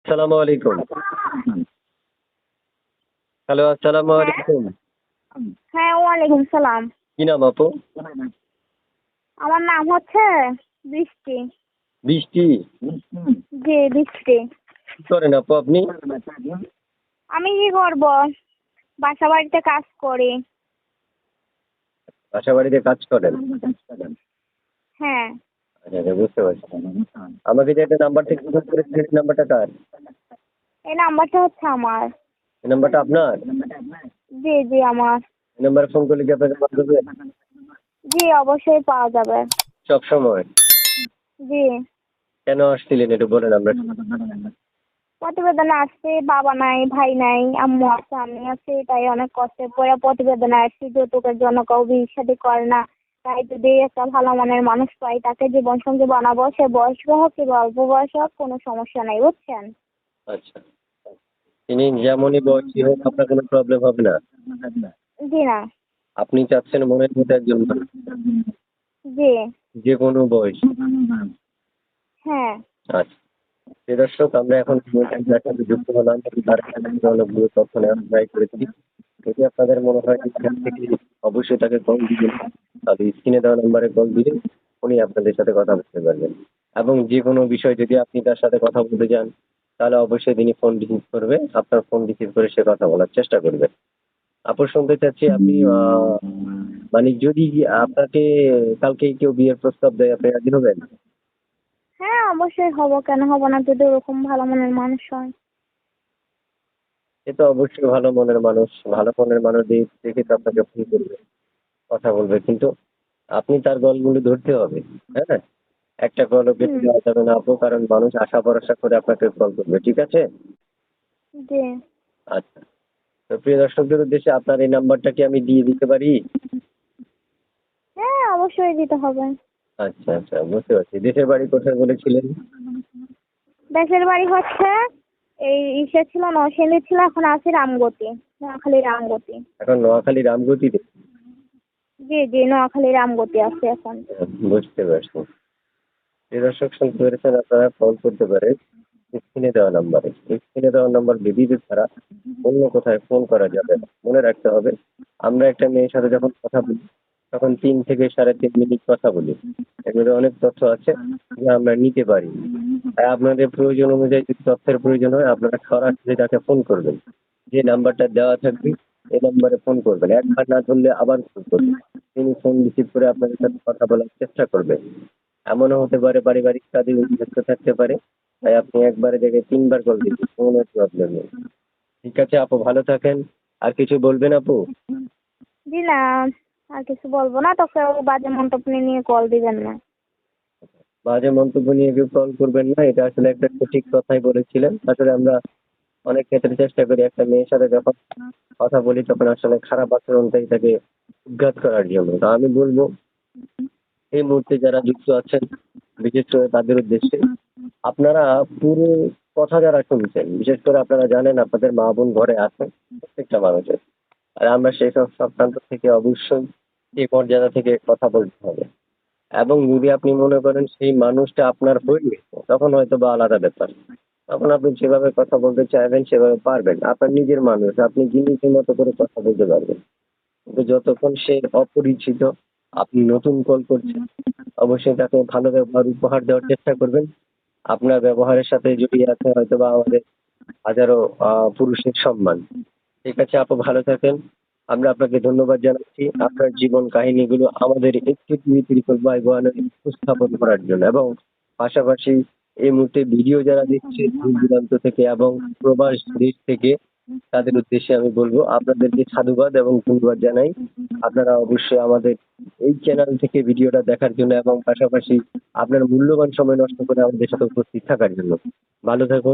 আসসালামু আলাইকুম। হ্যালো, আসসালামু হ্যাঁ, আলাইকুম। হ্যাঁ, ওয়ালাইকুম সালাম। কি নাম আপু? আমার নাম হচ্ছে বৃষ্টি। বৃষ্টি। জি, বৃষ্টি। কি করেন আপু আপনি? আমি কি করব? বাসা বাড়িতে কাজ করি। বাসা বাড়িতে কাজ করেন? হ্যাঁ, আচ্ছা, আচ্ছা, বুঝতে পারছি। আমাকে যে একটা নাম্বার থেকে ফোন করেছিলেন, এই নাম্বারটা কার? এই নাম্বারটা হচ্ছে আমার। এই নাম্বারটা আপনার? জি, জি, আমার। এই নাম্বারে ফোন করলে কি আপনাকে পাওয়া যাবে? জি, অবশ্যই পাওয়া যাবে। সবসময়? জি, কেন আসছিলেন একটু বলেন আমরা। প্রতিবেদনে আসছি, বাবা নাই, ভাই নাই, আম্মু আছে, আমি আছি, তাই অনেক কষ্টে পড়ে প্রতিবেদনে আসছি। যৌতুকের জন্য কেউ বিয়ে শাদী করে না। তাই যদি একটা ভালো মানের মানুষ পাই, তাকে জীবন সঙ্গী বানাবো। সে বয়স্ক হোক কিংবা অল্প বয়স হোক, কোনো সমস্যা নাই, বুঝছেন? আচ্ছা। তিনি যেমনই বয়সী হোক আপনার কোনো প্রবলেম হবে না? জি না। আপনি চাচ্ছেন মনের মতো একজন মানুষ, জি। যে কোনো বয়স। হ্যাঁ। আচ্ছা। প্রিয় দর্শক, আমরা এখন যার সাথে যুক্ত হলাম তার কাছ থেকে অনেকগুলো তথ্য নেওয়ার ট্রাই করেছি। যদি আপনাদের মনে হয় যে এখান থেকে অবশ্যই তাকে কল দিবেন, তাহলে স্ক্রিনে দেওয়া নাম্বারে কল দিলে উনি আপনাদের সাথে কথা বলতে পারবেন। এবং যে কোনো বিষয় যদি আপনি তার সাথে কথা বলতে চান, তাহলে অবশ্যই তিনি ফোন রিসিভ করবে। আপনার ফোন রিসিভ করে সে কথা বলার চেষ্টা করবে। আপু, শুনতে চাচ্ছি আপনি মানে যদি আপনাকে কালকে কেউ বিয়ের প্রস্তাব দেয়, আপনি রাজি হবেন? হ্যাঁ, অবশ্যই হব, কেন হব না, যদি ওরকম ভালো মনের মানুষ হয়। সে তো অবশ্যই ভালো মনের মানুষ। ভালো মনের মানুষ দেখে তো আপনাকে ফোন করবে, কথা বলবে। কিন্তু আপনি তার কলগুলো ধরতে হবে। হ্যাঁ? একটা কলও কেটে হুম। দেওয়া যাবে না আপু, কারণ মানুষ আশা ভরসা করে আপনাকে কল করবে। ঠিক আছে? জি। আচ্ছা। তো প্রিয় দর্শকদের উদ্দেশ্যে আপনার এই নাম্বারটা কি আমি দিয়ে দিতে পারি? হ্যাঁ, অবশ্যই দিতে হবে। আচ্ছা, আচ্ছা, বুঝতে পারছি। দেশের বাড়ি কোথায় বলেছিলেন? দেশের বাড়ি হচ্ছে এই ছিল, নরসিংদী ছিল, এখন আছি রামগতি। নোয়াখালী রামগতি। এখন নোয়াখালী রামগতিতে? জি, জি, নোয়াখালী রামগতি আছে এখন। বুঝতে পারছি। প্রিয় দর্শক, শুনতে পেরেছেন, আপনারা কল করতে পারেন স্ক্রিনে দেওয়া নাম্বারে। স্ক্রিনে দেওয়া নাম্বার ব্যতীত ছাড়া অন্য কোথায় ফোন করা যাবে না। মনে রাখতে হবে, আমরা একটা মেয়ের সাথে যখন কথা বলি তখন ৩ থেকে ৩.৫ মিনিট কথা বলি। এর মধ্যে অনেক তথ্য আছে যা আমরা নিতে পারি। তাই আপনাদের প্রয়োজন অনুযায়ী যদি তথ্যের প্রয়োজন হয় আপনারা সরাসরি তাকে ফোন করবেন। যে নাম্বারটা দেওয়া থাকবে এই নাম্বারে ফোন করবেন। একবার না ধরলে আবার ফোন করবেন। তিনি ফোন রিসিভ করে আপনাদের সাথে কথা বলার চেষ্টা করবেন। এমনও হতে পারে পারিবারিক কাজে উনি ব্যস্ত থাকতে পারে। তাই আপনি একবারের জায়গায় ৩ বার কল দিবেন। কোনো প্রবলেম নেই। ঠিক আছে আপু, ভালো থাকেন। আর কিছু বলবেন আপু? জি না, আর কিছু বলবো না, তোকে ওই বাজে মন্তব্য নিয়ে কল দিবেন না। বাজে মন্তব্য নিয়ে কেউ কল করবেন না। এটা আসলে একটা সঠিক কথাই বলেছিলেন। আসলে আমরা অনেক ক্ষেত্রে চেষ্টা করি একটা মেয়ের সাথে যখন কথা বলি তখন আসলে খারাপ আচরণটাই তাকে উৎখাত করার জন্য। তো আমি বলব, এই মুহূর্তে যারা যুক্ত আছেন বিশেষ করে তাদের উদ্দেশ্যে, আপনারা পুরো কথা যারা শুনছেন, বিশেষ করে আপনারা জানেন আপনাদের মা বোন ঘরে আছে প্রত্যেকটা মানুষের। আর আমরা সেই সব প্রান্ত থেকে অবশ্যই এই মর্যাদা থেকে কথা বলতে হবে। এবং যদি আপনি মনে করেন সেই মানুষটা আপনার হয়ে তখন হয়তো বা আলাদা ব্যাপার। তখন আপনি যেভাবে কথা বলতে চাইবেন সেভাবে পারবেন। আপনার নিজের মানুষ, আপনি নিজের মতো করে কথা বলতে পারবেন। কিন্তু যতক্ষণ সে অপরিচিত, আপনি নতুন কল করছেন, অবশ্যই তাকে ভালো ব্যবহার উপহার দেওয়ার চেষ্টা করবেন। আপনার ব্যবহারের সাথে জড়িয়ে আছে হয়তোবা আমাদের হাজারো পুরুষের সম্মান। ঠিক আছে আপু, ভালো থাকেন। আমরা আপনাকে ধন্যবাদ জানাচ্ছি আপনার জীবন কাহিনীগুলো আমাদের একটি টিভি বাই উপস্থাপন করার জন্য, এবং পাশাপাশি এই মুহূর্তে ভিডিও যারা দেখছে দূর দূরান্ত থেকে এবং প্রবাস দেশ থেকে, তাদের উদ্দেশ্যে আমি বলবো আপনাদেরকে সাধুবাদ এবং ধন্যবাদ জানাই। আপনারা অবশ্যই আমাদের এই চ্যানেল থেকে ভিডিওটা দেখার জন্য এবং পাশাপাশি আপনার মূল্যবান সময় নষ্ট করে আমাদের সাথে উপস্থিত থাকার জন্য। ভালো থাকুন।